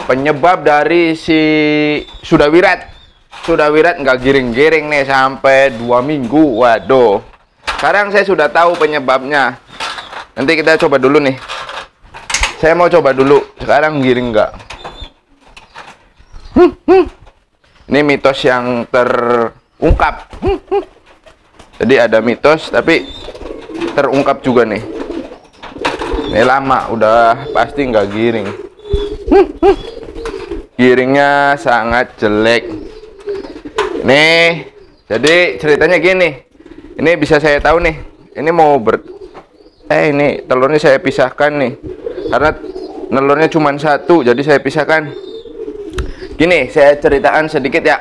penyebab dari si Sudawirat. Sudawirat nggak giring-giring nih sampai 2 minggu. Waduh. Sekarang saya sudah tahu penyebabnya. Nanti kita coba dulu nih. Saya mau coba dulu. Sekarang giring nggak? Ini mitos yang terungkap. Jadi ada mitos tapi terungkap juga nih. Ini lama, udah pasti nggak giring. Giringnya sangat jelek. Nih, jadi ceritanya gini. Ini bisa saya tahu nih. Ini mau ini telurnya saya pisahkan nih. Karena telurnya cuma satu, jadi saya pisahkan. Gini, saya ceritakan sedikit ya.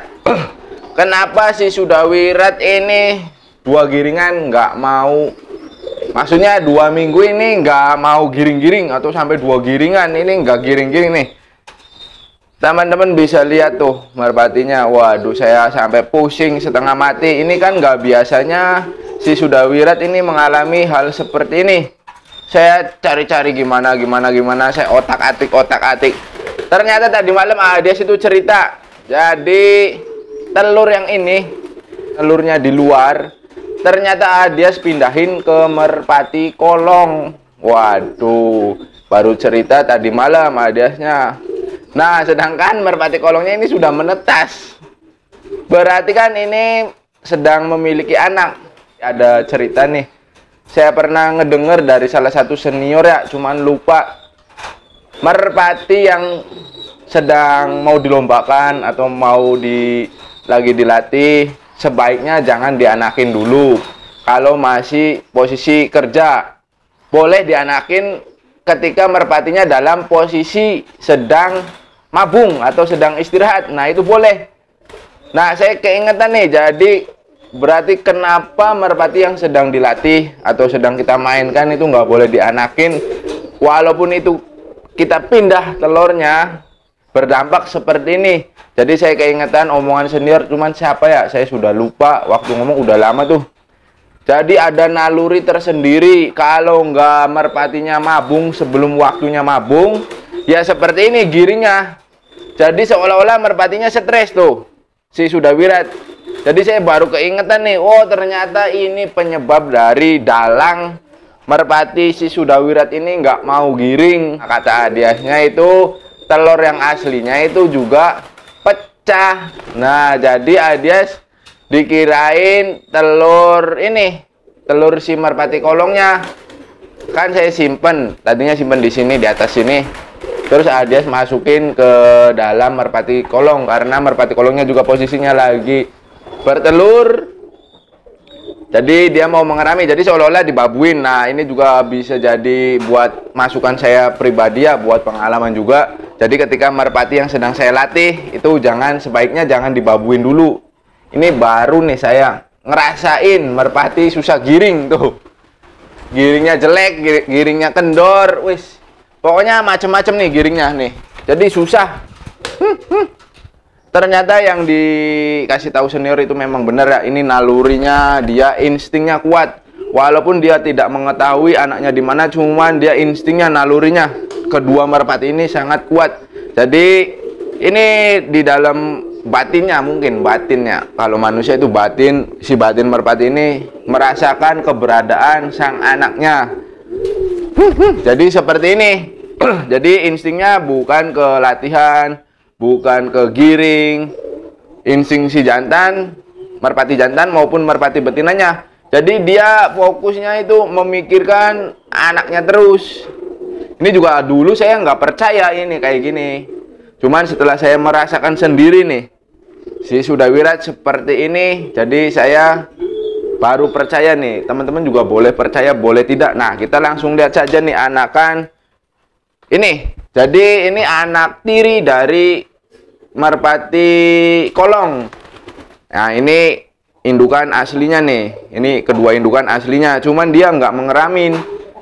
Kenapa si Sudawirat ini 2 giringan nggak mau? Maksudnya 2 minggu ini nggak mau giring-giring atau sampai 2 giringan ini nggak giring-giring nih. Teman-teman bisa lihat tuh merpatinya. Waduh, saya sampai pusing setengah mati. Ini kan nggak biasanya si Sudawirat ini mengalami hal seperti ini. Saya cari-cari gimana. Saya otak-atik. Ternyata tadi malam Adias itu cerita. Jadi telur yang ini, telurnya di luar. Ternyata Adias pindahin ke merpati kolong. Waduh, baru cerita tadi malam Adiasnya. Nah, sedangkan merpati kolongnya ini sudah menetas. Berarti kan ini sedang memiliki anak. Ada cerita nih. Saya pernah ngedenger dari salah satu senior ya, cuman lupa. Merpati yang sedang mau dilombakan atau mau lagi dilatih, sebaiknya jangan dianakin dulu. Kalau masih posisi kerja, boleh dianakin ketika merpatinya dalam posisi sedang mabung atau sedang istirahat. Nah, itu boleh. Nah, saya keingetan nih, jadi berarti kenapa merpati yang sedang dilatih atau sedang kita mainkan itu nggak boleh dianakin, walaupun itu kita pindah telurnya, berdampak seperti ini. Jadi saya keingetan omongan senior, cuman siapa ya, saya sudah lupa, waktu ngomong udah lama tuh. Jadi ada naluri tersendiri kalau nggak merpatinya mabung sebelum waktunya mabung, ya seperti ini giringnya. Jadi seolah-olah merpatinya stres tuh si Sudawirat. Jadi saya baru keingetan nih, oh ternyata ini penyebab dari dalang merpati si Sudawirat ini nggak mau giring. Kata Adiasnya itu telur yang aslinya itu juga pecah. Nah, jadi Adias dikirain telur ini, telur si merpati kolongnya. Kan saya simpen, tadinya simpen di sini, di atas sini. Terus Adias masukin ke dalam merpati kolong karena merpati kolongnya juga posisinya lagi bertelur. Jadi dia mau mengerami, jadi seolah-olah dibabuin. Nah, ini juga bisa jadi buat masukan saya pribadi ya, buat pengalaman juga. Jadi ketika merpati yang sedang saya latih itu sebaiknya jangan dibabuin dulu. Ini baru nih saya ngerasain merpati susah giring tuh. Giringnya jelek, giringnya kendor, wis. Pokoknya macem-macem nih giringnya nih. Jadi susah. Ternyata yang dikasih tahu senior itu memang benar ya. Ini nalurinya, dia instingnya kuat. Walaupun dia tidak mengetahui anaknya di mana, cuman dia instingnya, nalurinya. Kedua merpati ini sangat kuat. Jadi ini di dalam batinnya, mungkin batinnya. Kalau manusia itu batin, si batin merpati ini merasakan keberadaan sang anaknya. Jadi seperti ini. Jadi instingnya bukan ke latihan, bukan ke giring. Insting si jantan, merpati jantan maupun merpati betinanya. Jadi dia fokusnya itu memikirkan anaknya terus. Ini juga dulu saya nggak percaya ini kayak gini. Cuman setelah saya merasakan sendiri nih, si Sudawirat seperti ini, jadi saya baru percaya nih. Teman-teman juga boleh percaya, boleh tidak. Nah, kita langsung lihat saja nih anakan ini. Jadi ini anak tiri dari merpati kolong. Nah, ini indukan aslinya nih. Ini kedua indukan aslinya. Cuman dia nggak mengeramin.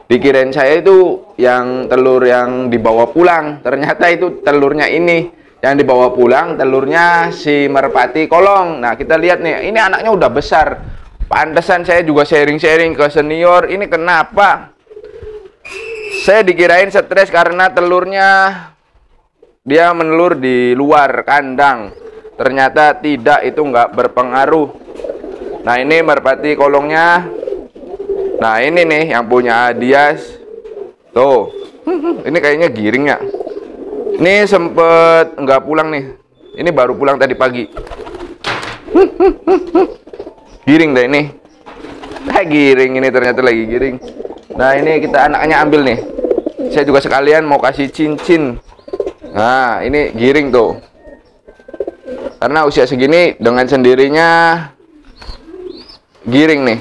Dikirain saya itu yang telur yang dibawa pulang. Ternyata itu telurnya ini. Yang dibawa pulang telurnya si merpati kolong. Nah, kita lihat nih. Ini anaknya udah besar. Pantesan saya juga sharing-sharing ke senior. Ini kenapa? Saya dikirain stres karena telurnya dia menelur di luar kandang. Ternyata tidak, itu nggak berpengaruh. Nah ini merpati kolongnya. Nah ini nih yang punya Adias. Tuh, ini kayaknya giring ya. Ini sempet nggak pulang nih. Ini baru pulang tadi pagi. Giring deh ini. Giring ini, ternyata lagi giring. Nah ini kita anaknya ambil nih. Saya juga sekalian mau kasih cincin. Nah ini giring tuh. Karena usia segini dengan sendirinya giring nih.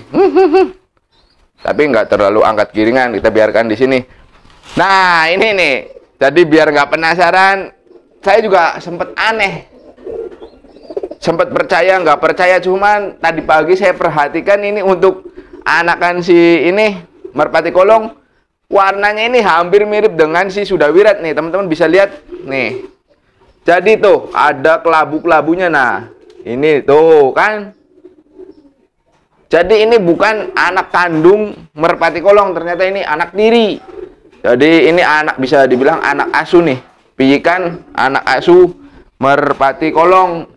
Tapi nggak terlalu angkat giringan, kita biarkan di sini. Nah ini nih. Jadi biar nggak penasaran, saya juga sempet aneh. Sempet percaya nggak percaya, cuman tadi pagi saya perhatikan ini untuk anakan si ini merpati kolong, warnanya ini hampir mirip dengan si Sudawirat nih, teman-teman bisa lihat nih. Jadi tuh ada kelabu-kelabunya. Nah ini tuh kan, jadi ini bukan anak kandung merpati kolong, ternyata ini anak tiri. Jadi ini anak, bisa dibilang anak asuh nih, pijikan anak asuh merpati kolong.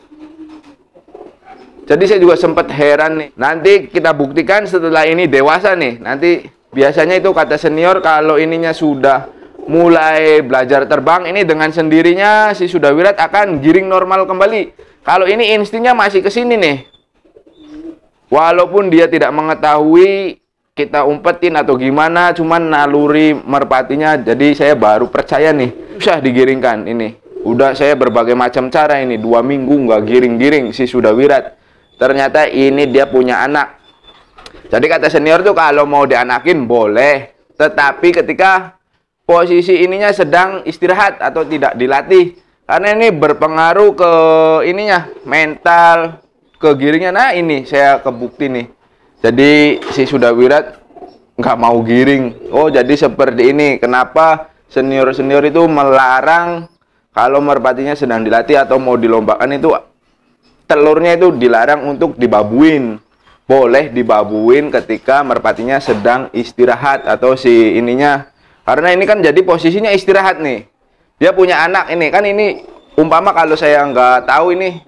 Jadi saya juga sempat heran nih. Nanti kita buktikan setelah ini dewasa nih. Nanti biasanya itu kata senior kalau ininya sudah mulai belajar terbang, ini dengan sendirinya si Sudawirat akan giring normal kembali. Kalau ini instingnya masih ke sini nih. Walaupun dia tidak mengetahui kita umpetin atau gimana, cuman naluri merpatinya. Jadi saya baru percaya nih, bisa digiringkan ini. Udah saya berbagai macam cara ini, 2 minggu nggak giring-giring si Sudawirat. Ternyata ini dia punya anak. Jadi kata senior tuh kalau mau dianakin boleh, tetapi ketika posisi ininya sedang istirahat atau tidak dilatih, karena ini berpengaruh ke ininya, mental, ke giringnya. Nah ini saya kebukti nih. Jadi si Sudawirat nggak mau giring. Oh jadi seperti ini. Kenapa senior-senior itu melarang kalau merpatinya sedang dilatih atau mau dilombakan itu telurnya itu dilarang untuk dibabuin. Boleh dibabuin ketika merpatinya sedang istirahat atau si ininya. Karena ini kan jadi posisinya istirahat nih. Dia punya anak ini. Kan ini umpama kalau saya nggak tahu ini,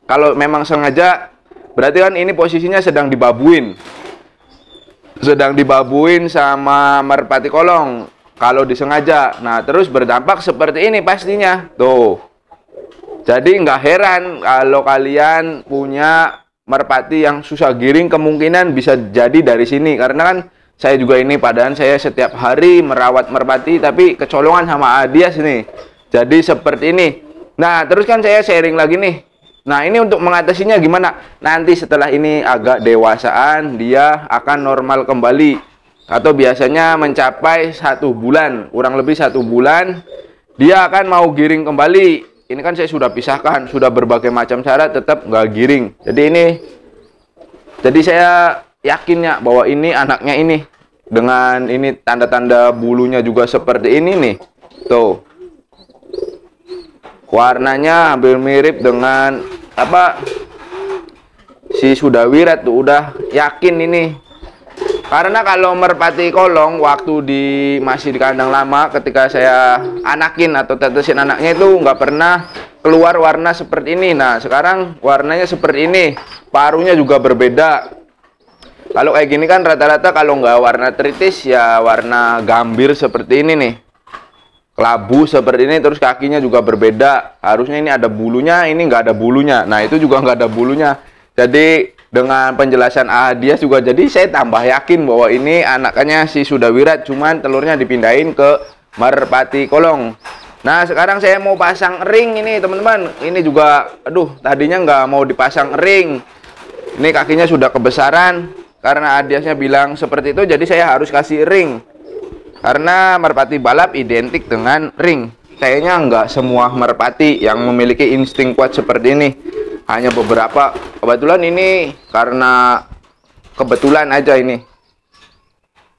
kalau memang sengaja, berarti kan ini posisinya sedang dibabuin. Sedang dibabuin sama merpati kolong. Kalau disengaja. Nah terus berdampak seperti ini pastinya. Tuh. Jadi nggak heran kalau kalian punya merpati yang susah giring, kemungkinan bisa jadi dari sini. Karena kan saya juga ini, padahal saya setiap hari merawat merpati, tapi kecolongan sama Adias nih. Jadi seperti ini. Nah terus kan saya sharing lagi nih. Nah ini untuk mengatasinya gimana? Nanti setelah ini agak dewasaan, dia akan normal kembali. Atau biasanya mencapai 1 bulan, kurang lebih 1 bulan, dia akan mau giring kembali. Ini kan saya sudah pisahkan, sudah berbagai macam cara, tetap nggak giring. Jadi saya yakinnya bahwa ini anaknya ini. Dengan ini tanda-tanda bulunya juga seperti ini nih. Tuh. Warnanya hampir mirip dengan apa? Si Sudawirat tuh, udah yakin ini. Karena kalau merpati kolong waktu masih di kandang lama, ketika saya anakin atau tetesin anaknya itu nggak pernah keluar warna seperti ini. Nah sekarang warnanya seperti ini, paruhnya juga berbeda. Kalau kayak gini kan rata-rata kalau nggak warna tritis ya warna gambir seperti ini nih, kelabu seperti ini, terus kakinya juga berbeda. Harusnya ini ada bulunya, ini nggak ada bulunya. Nah itu juga nggak ada bulunya. Jadi dengan penjelasan Adias juga, jadi saya tambah yakin bahwa ini anaknya si Sudawirat, cuman telurnya dipindahin ke merpati kolong. Nah sekarang saya mau pasang ring ini teman-teman. Ini juga, aduh tadinya nggak mau dipasang ring. Ini kakinya sudah kebesaran, karena Adiasnya bilang seperti itu, jadi saya harus kasih ring. Karena merpati balap identik dengan ring. Kayaknya nggak semua merpati yang memiliki insting kuat seperti ini. Hanya beberapa. Kebetulan ini karena kebetulan aja ini.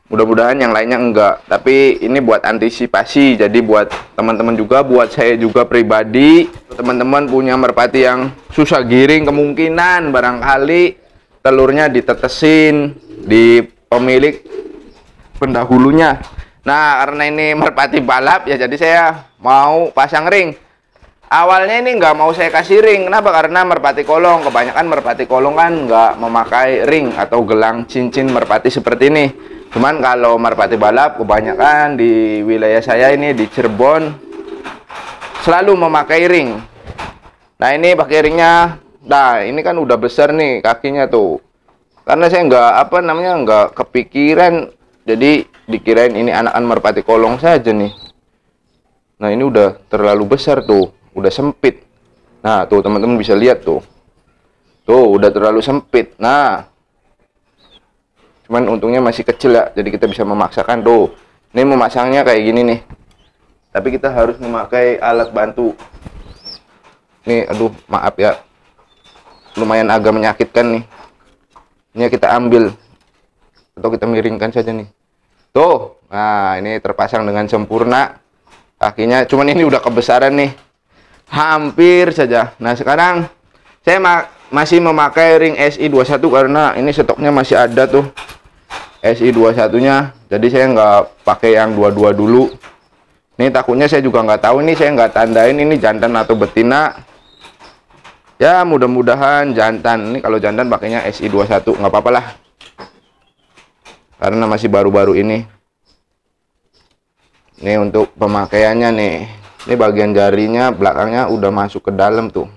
Mudah-mudahan yang lainnya enggak. Tapi ini buat antisipasi. Jadi buat teman-teman juga, buat saya juga pribadi. Teman-teman punya merpati yang susah giring, kemungkinan barangkali telurnya ditetesin di pemilik pendahulunya. Nah karena ini merpati balap ya, jadi saya mau pasang ring. Awalnya ini nggak mau saya kasih ring. Kenapa? Karena merpati kolong. Kebanyakan merpati kolong kan nggak memakai ring atau gelang cincin merpati seperti ini. Cuman kalau merpati balap kebanyakan di wilayah saya ini di Cirebon selalu memakai ring. Nah ini pakai ringnya. Nah ini kan udah besar nih kakinya tuh. Karena saya nggak kepikiran. Jadi dikirain ini anakan merpati kolong saja nih. Nah ini udah terlalu besar tuh. Udah sempit. Nah tuh teman-teman bisa lihat tuh. Tuh udah terlalu sempit. Nah cuman untungnya masih kecil ya, jadi kita bisa memaksakan tuh. Ini memasangnya kayak gini nih. Tapi kita harus memakai alat bantu. Nih, aduh, maaf ya. Lumayan agak menyakitkan nih. Ini kita ambil atau kita miringkan saja nih. Tuh. Nah, ini terpasang dengan sempurna. Kakinya cuman ini udah kebesaran nih. Hampir saja. Nah, sekarang saya masih memakai ring SI21 karena ini stoknya masih ada tuh. SI21-nya. Jadi saya nggak pakai yang 22 dulu. Ini takutnya saya juga nggak tahu, ini saya nggak tandain ini jantan atau betina. Ya mudah-mudahan jantan. Ini kalau jantan pakainya SI21, nggak apa-apa lah. Karena masih baru-baru ini. Ini untuk pemakaiannya nih. Ini bagian jarinya belakangnya udah masuk ke dalam tuh.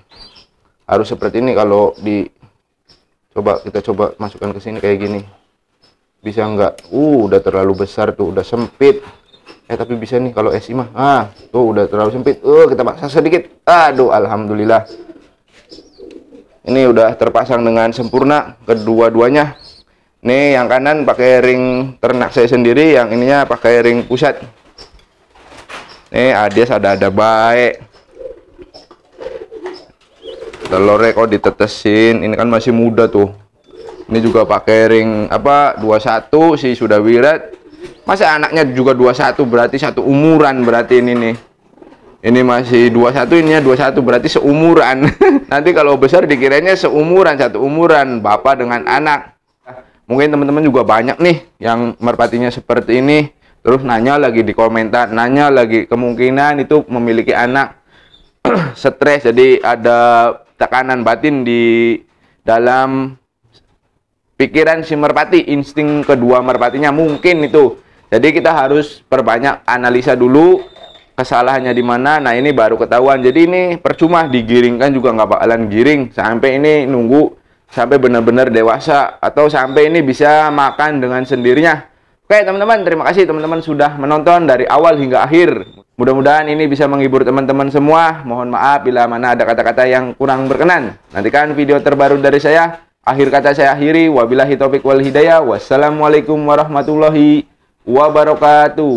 Harus seperti ini kalau kita coba masukkan ke sini kayak gini. Bisa nggak? Udah terlalu besar tuh, udah sempit. Tapi bisa nih kalau SI mah. Tuh udah terlalu sempit. Kita paksa sedikit. Aduh, alhamdulillah. Ini udah terpasang dengan sempurna kedua-duanya. Nih yang kanan pakai ring ternak saya sendiri, yang ininya pakai ring pusat. Nih Ades ada baik. Telurnya kok ditetesin, ini kan masih muda tuh. Ini juga pakai ring 21 sih sudah wirat. Masa anaknya juga 21, berarti satu umuran berarti ini nih. Ini masih 21, ininya 21, berarti seumuran. Nanti kalau besar dikiranya seumuran, satu umuran bapak dengan anak. Mungkin teman-teman juga banyak nih yang merpatinya seperti ini. Terus nanya lagi di komentar, nanya lagi kemungkinan itu memiliki anak. Stres, jadi ada tekanan batin di dalam pikiran si merpati, insting kedua merpatinya mungkin itu. Jadi kita harus perbanyak analisa dulu kesalahannya di mana. Nah ini baru ketahuan. Jadi ini percuma digiringkan juga nggak bakalan giring sampai ini nunggu sampai benar-benar dewasa atau sampai ini bisa makan dengan sendirinya. Oke teman-teman, terima kasih teman-teman sudah menonton dari awal hingga akhir. Mudah-mudahan ini bisa menghibur teman-teman semua. Mohon maaf bila mana ada kata-kata yang kurang berkenan. Nantikan video terbaru dari saya. Akhir kata saya akhiri. Wabillahi taufiq wal hidayah. Wassalamualaikum warahmatullahi wabarakatuh.